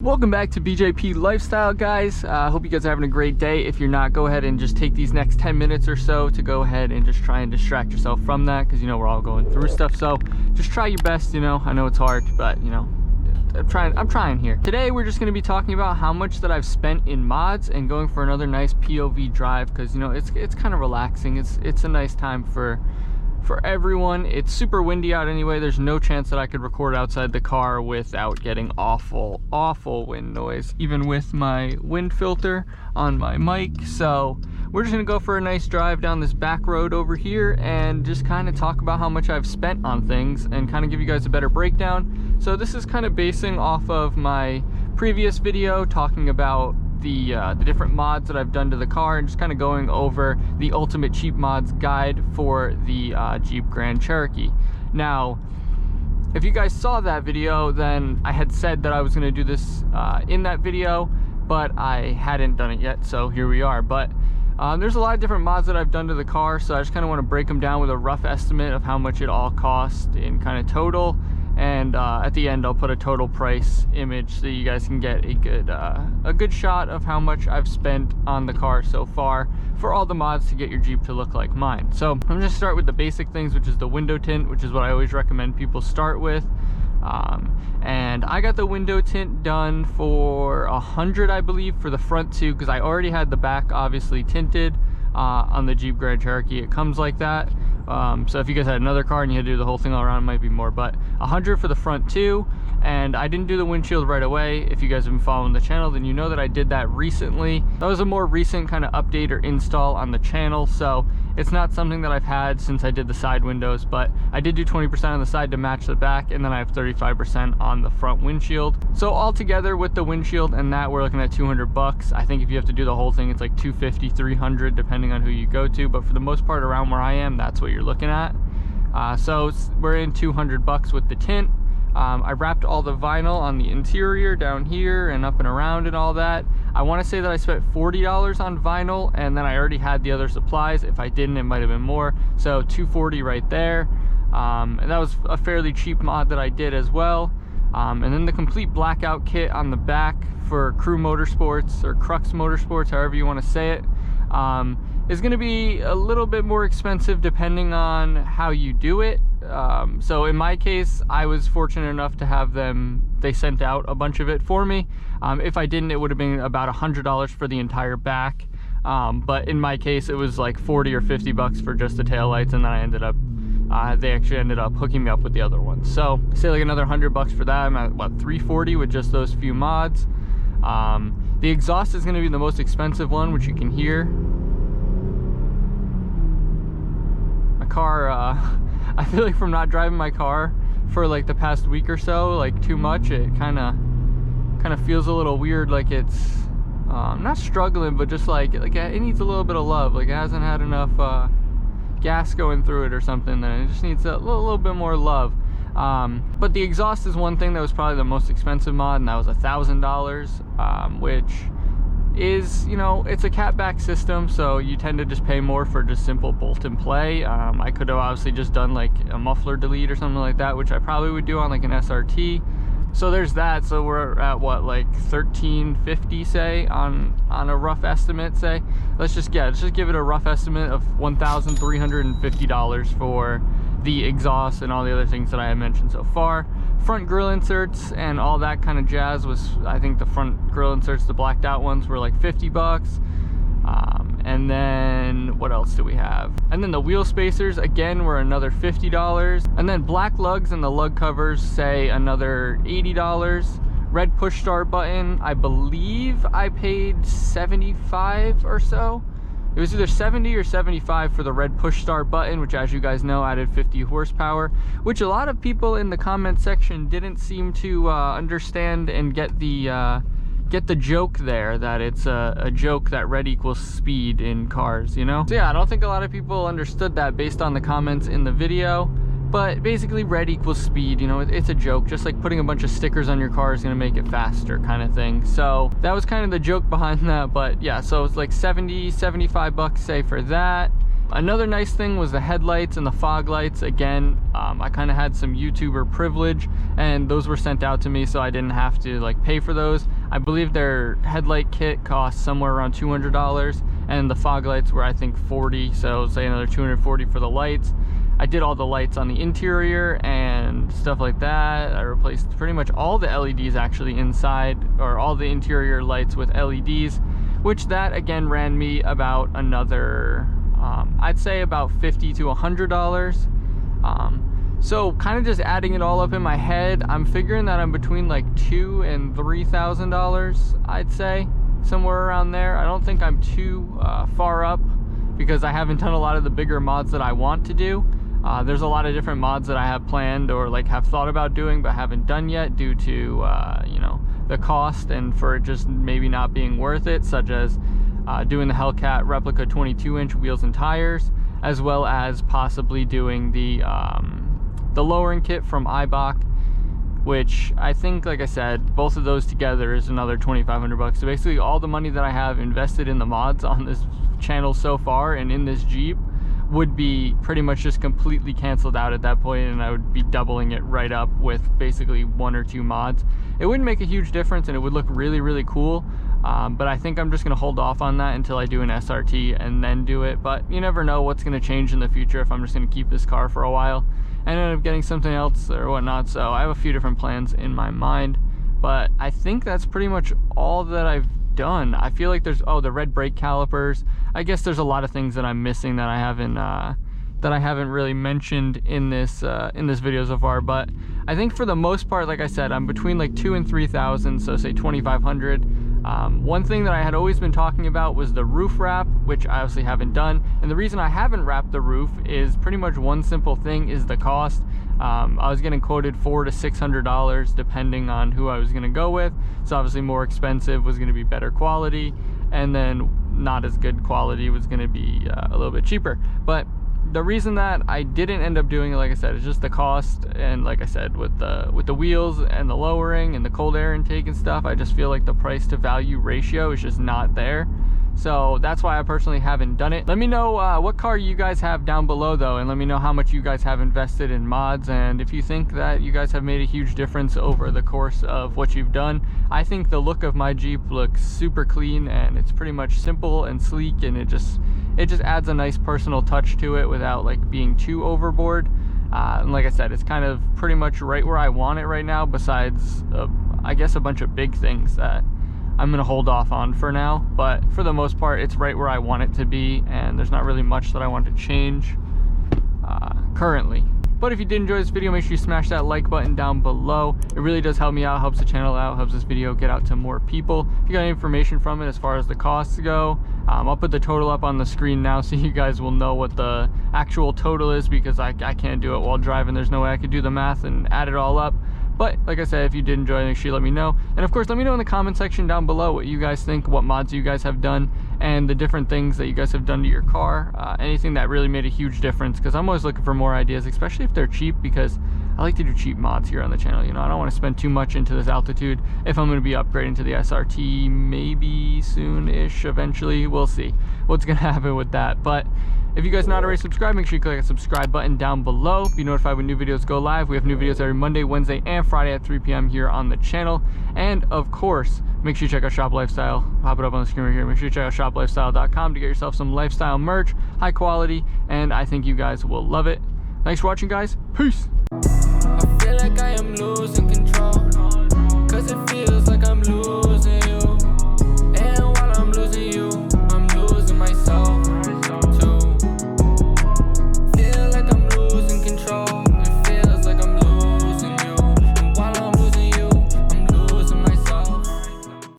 Welcome back to BJP Lifestyle, guys. Hope you guys are having a great day. If you're not, go ahead and just take these next 10 minutes or so to go ahead and just try and distract yourself from that, because you know we're all going through stuff. So just try your best. You know, I know it's hard, but you know, I'm trying here. Today we're just going to be talking about how much that I've spent in mods and going for another nice POV drive, because you know it's kind of relaxing. It's a nice time for everyone. It's super windy out anyway. There's no chance that I could record outside the car without getting awful wind noise, even with my wind filter on my mic. So we're just gonna go for a nice drive down this back road over here and just kind of talk about how much I've spent on things and kind of give you guys a better breakdown. So this is kind of basing off of my previous video talking about the different mods that I've done to the car, and just kind of going over the ultimate cheap mods guide for the Jeep Grand Cherokee. Now, if you guys saw that video, then I had said that I was going to do this in that video, but I hadn't done it yet, so here we are. But there's a lot of different mods that I've done to the car, so I just kind of want to break them down with a rough estimate of how much it all cost in kind of total. And at the end I'll put a total price image so you guys can get a good shot of how much I've spent on the car so far for all the mods to get your Jeep to look like mine. So I'm going to start with the basic things, which is the window tint, which is what I always recommend people start with. And I got the window tint done for $100, I believe, for the front two, because I already had the back obviously tinted on the Jeep Grand Cherokee. It comes like that. So if you guys had another car and you had to do the whole thing all around, it might be more, but 100 for the front two. And I didn't do the windshield right away. If you guys have been following the channel, then you know that I did that recently. That was a more recent kind of update or install on the channel, so it's not something that I've had since I did the side windows, but I did do 20% on the side to match the back, and then I have 35% on the front windshield. So all together with the windshield and that, we're looking at 200 bucks. I think if you have to do the whole thing, it's like 250, 300, depending on who you go to, but for the most part around where I am, that's what you're looking at. So we're in 200 bucks with the tint. I wrapped all the vinyl on the interior down here and up and around and all that. I want to say that I spent $40 on vinyl, and then I already had the other supplies. If I didn't, it might have been more. So $240 right there. And that was a fairly cheap mod that I did as well. And then the complete blackout kit on the back for Crew Motorsports, or Crux Motorsports, however you want to say it, is going to be a little bit more expensive depending on how you do it. So in my case, I was fortunate enough to have they sent out a bunch of it for me. If I didn't, it would have been about $100 for the entire back. But in my case, it was like 40 or 50 bucks for just the taillights, and then I ended up they actually ended up hooking me up with the other ones. So say like another 100 bucks for that. I'm at what, 340 with just those few mods. The exhaust is going to be the most expensive one, which you can hear. My car, I feel like from not driving my car for like the past week or so, like too much, it kind of feels a little weird, like it's not struggling, but just like it needs a little bit of love. Like it hasn't had enough gas going through it or something, then it just needs a little bit more love. But the exhaust is one thing that was probably the most expensive mod, and that was $1,000, which is, you know, it's a catback system, so you tend to just pay more for just simple bolt and play. I could have obviously just done like a muffler delete or something like that, which I probably would do on like an SRT. So there's that. So we're at what, like $1,350, say, on a rough estimate. Say let's just give it a rough estimate of $1,350 for the exhaust and all the other things that I have mentioned so far. Front grill inserts and all that kind of jazz was, I think the front grill inserts, the blacked out ones, were like 50 bucks. And then what else do we have? And then the wheel spacers, again, were another $50. And then black lugs and the lug covers, say another $80. Red push start button, I believe I paid 75 or so. It was either 70 or 75 for the red push start button, which, as you guys know, added 50 horsepower, which a lot of people in the comment section didn't seem to understand and get the joke there, that it's a joke that red equals speed in cars, you know? So yeah, I don't think a lot of people understood that based on the comments in the video, but basically red equals speed, you know, it's a joke, just like putting a bunch of stickers on your car is gonna make it faster kind of thing. So that was kind of the joke behind that. But yeah, so it's like 70, 75 bucks, say, for that. Another nice thing was the headlights and the fog lights. Again, I kind of had some YouTuber privilege, and those were sent out to me, so I didn't have to like pay for those. I believe their headlight kit cost somewhere around $200, and the fog lights were, I think, $40, so say another $240 for the lights. I did all the lights on the interior and stuff like that. I replaced pretty much all the LEDs actually inside, or all the interior lights with LEDs, which that again ran me about another, I'd say about $50 to $100. So kind of just adding it all up in my head, I'm figuring that I'm between like $2,000 and $3,000, I'd say, somewhere around there. I don't think I'm too far up, because I haven't done a lot of the bigger mods that I want to do. There's a lot of different mods that I have planned or like have thought about doing but haven't done yet due to you know, the cost and for it just maybe not being worth it, such as doing the Hellcat replica 22-inch wheels and tires, as well as possibly doing the lowering kit from Eibach, which I think, like I said, both of those together is another $2,500. So basically all the money that I have invested in the mods on this channel so far and in this Jeep would be pretty much just completely canceled out at that point, and I would be doubling it right up with basically 1 or 2 mods. It wouldn't make a huge difference and it would look really, really cool, but I think I'm just going to hold off on that until I do an SRT and then do it. But you never know what's going to change in the future if I'm just going to keep this car for a while and end up getting something else or whatnot. So I have a few different plans in my mind, but I think that's pretty much all that I've done. I feel like there's, oh, the red brake calipers. I guess there's a lot of things that I'm missing that I haven't really mentioned in this video so far. But I think for the most part, like I said, I'm between like $2,000 and $3,000, so say $2,500. One thing that I had always been talking about was the roof wrap, which I obviously haven't done. And the reason I haven't wrapped the roof is pretty much one simple thing, is the cost. I was getting quoted $400 to $600 depending on who I was going to go with. So obviously more expensive was going to be better quality, and then not as good quality was going to be a little bit cheaper. But the reason that I didn't end up doing it, like I said, is just the cost. And like I said, with the wheels and the lowering and the cold air intake and stuff, I just feel like the price to value ratio is just not there. So that's why I personally haven't done it. Let me know what car you guys have down below though, and let me know how much you guys have invested in mods, and if you think that you guys have made a huge difference over the course of what you've done. I think the look of my Jeep looks super clean, and it's pretty much simple and sleek, and it just adds a nice personal touch to it without like being too overboard. And like I said, it's kind of pretty much right where I want it right now, besides I guess a bunch of big things that I'm gonna hold off on for now. But for the most part, it's right where I want it to be, and there's not really much that I want to change currently. But if you did enjoy this video, make sure you smash that like button down below. It really does help me out, helps the channel out, helps this video get out to more people. If you got any information from it as far as the costs go, I'll put the total up on the screen now so you guys will know what the actual total is, because I can't do it while driving. There's no way I could do the math and add it all up. But like I said, if you did enjoy, make sure you let me know. And of course, let me know in the comment section down below what you guys think, what mods you guys have done, and the different things that you guys have done to your car. Anything that really made a huge difference, because I'm always looking for more ideas, especially if they're cheap, because I like to do cheap mods here on the channel. You know, I don't want to spend too much into this altitude if I'm going to be upgrading to the SRT maybe soon-ish eventually. We'll see what's going to happen with that. But if you guys are not already subscribed, make sure you click that subscribe button down below. Be notified when new videos go live. We have new videos every Monday, Wednesday, and Friday at 3 p.m. here on the channel. And of course, make sure you check out Shop Lifestyle. Pop it up on the screen right here. Make sure you check out shoplifestyle.com to get yourself some lifestyle merch, high quality, and I think you guys will love it. Thanks for watching, guys. Peace. I feel like I am losing control.